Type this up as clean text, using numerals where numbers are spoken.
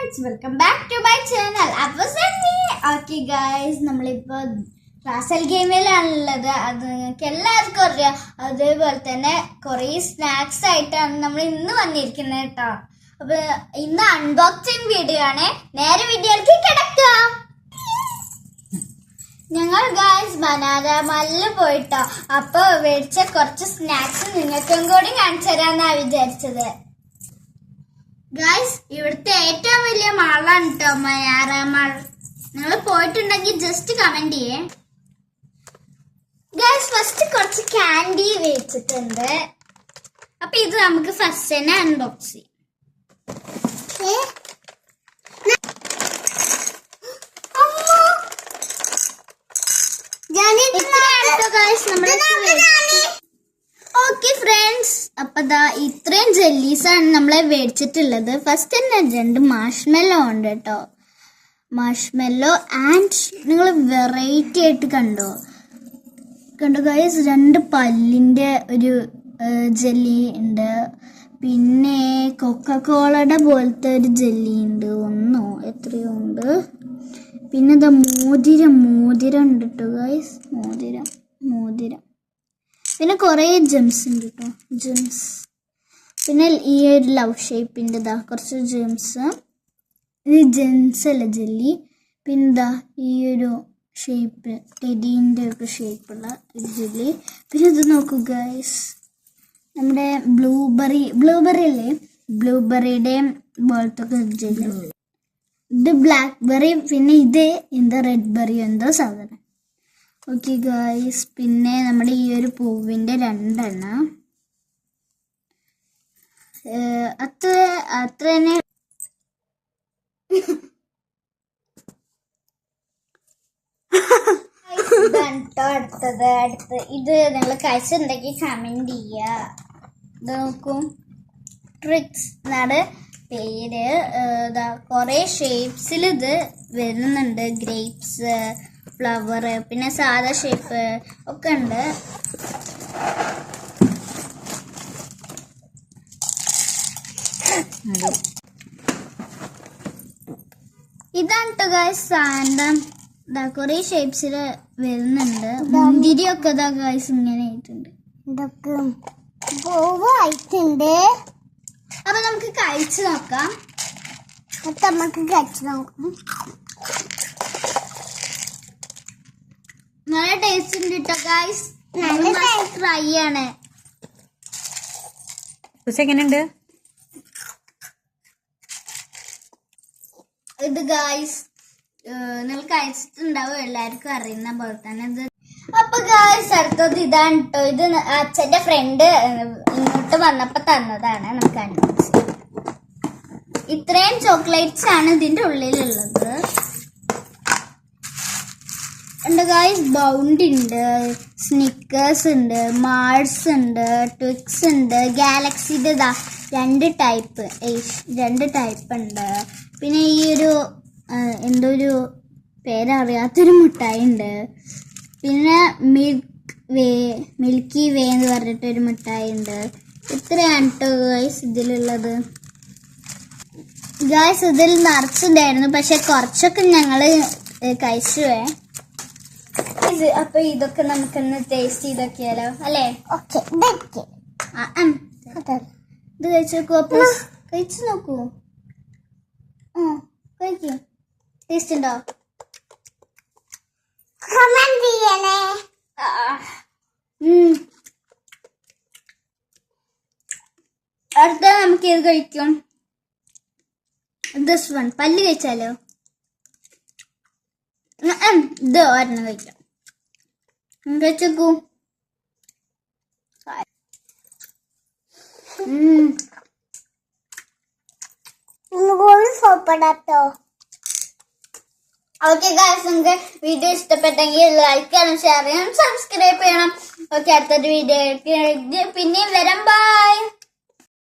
Guys welcome back to my channel. അപ്പോൾ okay guys, നമ്മളിപ്പോൾ റാസൽ ഗെയിമിലാണുള്ളത്. അത് നിങ്ങൾക്ക് എല്ലാവർക്കും അറിയാം. അതേപോലെ തന്നെ കുറേ സ്നാക്സ് ആയിട്ടാണ് നമ്മൾ ഇന്ന് വന്നിരിക്കുന്നത് കേട്ടോ. അപ്പോൾ ഇന്ന് അൺബോക്സിങ് വീഡിയോ ആണ്. നേരെ വീഡിയോയിലേക്ക് കിടക്കാം. ഞങ്ങൾ ഗൈസ് ബനാന മാളിൽ പോയിട്ടോ. അപ്പോൾ മേടിച്ച കുറച്ച് സ്നാക്സ് നിങ്ങൾക്കും കൂടി കാണിച്ചു തരാമെന്നാണ് വിചാരിച്ചത്. ഗൈസ്, ഇവിടുത്തെ ഏറ്റവും വലിയ മാളാണ് കേട്ടോ മയാറ മാൾ. നിങ്ങൾ പോയിട്ടുണ്ടെങ്കിൽ ജസ്റ്റ് കമന്റ് ചെയ്യേ. ഗൈസ്, ഫസ്റ്റ് കുറച്ച് ക്യാൻഡി വെച്ചിട്ടുണ്ട്. അപ്പൊ ഇത് നമുക്ക് ഫസ്റ്റ് തന്നെ അൺബോക്സ് ചെയ്യാം. ഓക്കെ ഫ്രണ്ട്സ്, അപ്പൊ ഇത്രയും ജെല്ലീസ് ആണ് നമ്മളെ മേടിച്ചിട്ടുള്ളത്. ഫസ്റ്റ് തന്നെ 2 മാഷ്മെല്ലോ ഉണ്ട് കേട്ടോ. മാഷ്മെല്ലോ ആൻഡ് നിങ്ങൾ വെറൈറ്റി ആയിട്ട് കണ്ടോ ഗൈസ്, 2 പല്ലിന്റെ ഒരു ജെല്ലി ഉണ്ട്. പിന്നെ കൊക്കക്കോളയുടെ പോലത്തെ ഒരു ജെല്ലി ഉണ്ട്, എത്രയോ ഉണ്ട്. പിന്നെ മോതിരം ഉണ്ട് കേട്ടോ ഗൈസ്, മോതിരം. പിന്നെ കുറേ ജെംസ് ഉണ്ട് കേട്ടോ, ജെംസ്. പിന്നെ ഈ ഒരു ലവ് ഷേപ്പിൻ്റെ കുറച്ച് ജെംസ്. ഇത് ജെംസ് അല്ല, ജെല്ലി. പിന്നെ ഈ ഒരു ഷേപ്പ്, ടെഡീൻ്റെ ഒക്കെ ഷേപ്പുള്ള ഒരു ജെല്ലി. പിന്നെ ഇത് നോക്കൂ ഗൈസ്, നമ്മുടെ ബ്ലൂബെറി അല്ലേ, ബ്ലൂബെറിയുടെയും പോലത്തെ ഒക്കെ ജെല്ലി. ഇത് ബ്ലാക്ക് ബെറി. പിന്നെ ഇത് എന്താ റെഡ് ബെറി എന്തോ സാധനം. ഓക്കെ ഗൈസ്, പിന്നെ നമ്മുടെ ഈ ഒരു പൂവിൻ്റെ 2 എണ്ണം. അത്ര തന്നെ. അടുത്ത് ഇത് നിങ്ങൾ കഴിച്ചിട്ടുണ്ടെങ്കിൽ കമന്റ് ചെയ്യുക. ഇത് നോക്കും, ട്രിക്സ് എന്നാണ് പേര്. കുറേ ഷേപ്സിൽ ഇത് വരുന്നുണ്ട്. ഗ്രേപ്സ്, ഫ്ലവർ, പിന്നെ സാധാ ഷേപ്പ് ഒക്കെ ഉണ്ട്. ഇതാണ് കേട്ടോ ഗൈസ് സാധനം. കുറേ ഷേപ്സിൽ വരുന്നുണ്ട്. മുന്തിരിയൊക്കെ ഗൈസ് ഇങ്ങനെ ആയിട്ടുണ്ട്. അപ്പൊ നമുക്ക് കഴിച്ചു നോക്കാം. നല്ല ടേസ്റ്റ് ഉണ്ട് കേട്ടോ ഗൈസ്, ട്രൈ ആണ്. എങ്ങനെയുണ്ട് ഇത് ഗൈസ്? നിങ്ങൾ കഴിച്ചിട്ടുണ്ടാവും, എല്ലാവർക്കും അറിയുന്ന പോലെ തന്നെ ഇത്. അപ്പൊ ഗൈസ്, അടുത്തത് ഇതാണ് കേട്ടോ. ഇത് അച്ഛന്റെ ഫ്രണ്ട് ഇങ്ങോട്ട് വന്നപ്പോ തന്നതാണ്. നമുക്ക് അൺബോക്സ് ചെയ്യാം. ഇത്രയും ചോക്ലേറ്റ്സ് ആണ് ഇതിന്റെ ഉള്ളിലുള്ളത്. ഉണ്ട് ഗൈസ്, ബൗണ്ടി ഉണ്ട്, സ്നിക്കേഴ്സ് ഉണ്ട്, മാൾസ് ഉണ്ട്, ട്വിക്സ് ഉണ്ട്, ഗാലക്സിയുടെ 2 ടൈപ്പ് ഉണ്ട്. പിന്നെ ഈ ഒരു എന്തോ ഒരു പേരറിയാത്തൊരു മിഠായി ഉണ്ട്. പിന്നെ മിൽക്കി വേ എന്ന് പറഞ്ഞിട്ടൊരു മിഠായി ഉണ്ട്. ഇത്രയാണ് കേട്ടോ ഗൈസ് ഇതിലുള്ളത്. ഗൈസ്, ഇതിൽ നിറച്ചുണ്ടായിരുന്നു, പക്ഷെ കുറച്ചൊക്കെ ഞങ്ങള് കഴിച്ചുവേ. അപ്പൊ ഇതൊക്കെ നമുക്കൊന്ന് ടേസ്റ്റ് ചെയ്തൊക്കെയാലോ അല്ലേ? ഇത് കഴിച്ചു നോക്കൂ. അപ്പൊ കഴിച്ചു നോക്കൂ. കഴിക്കൂ. ടേസ്റ്റ് ഉണ്ടോ? അടുത്ത നമുക്ക് ഏത് കഴിക്കും? This one. പല്ല് കഴിച്ചാലോ? ഇത് ഒരെണ്ണം കഴിക്കാം. കഴിച്ചോക്കൂ. ഓക്കെ ഗൈസ്, നിങ്ങൾക്ക് വീഡിയോ ഇഷ്ടപ്പെട്ടെങ്കിൽ ലൈക്ക് ചെയ്യണം, ഷെയർ ചെയ്യണം, സബ്സ്ക്രൈബ് ചെയ്യണം. ഓക്കെ, അടുത്തൊരു വീഡിയോ പിന്നെയും വരാം. ബൈ.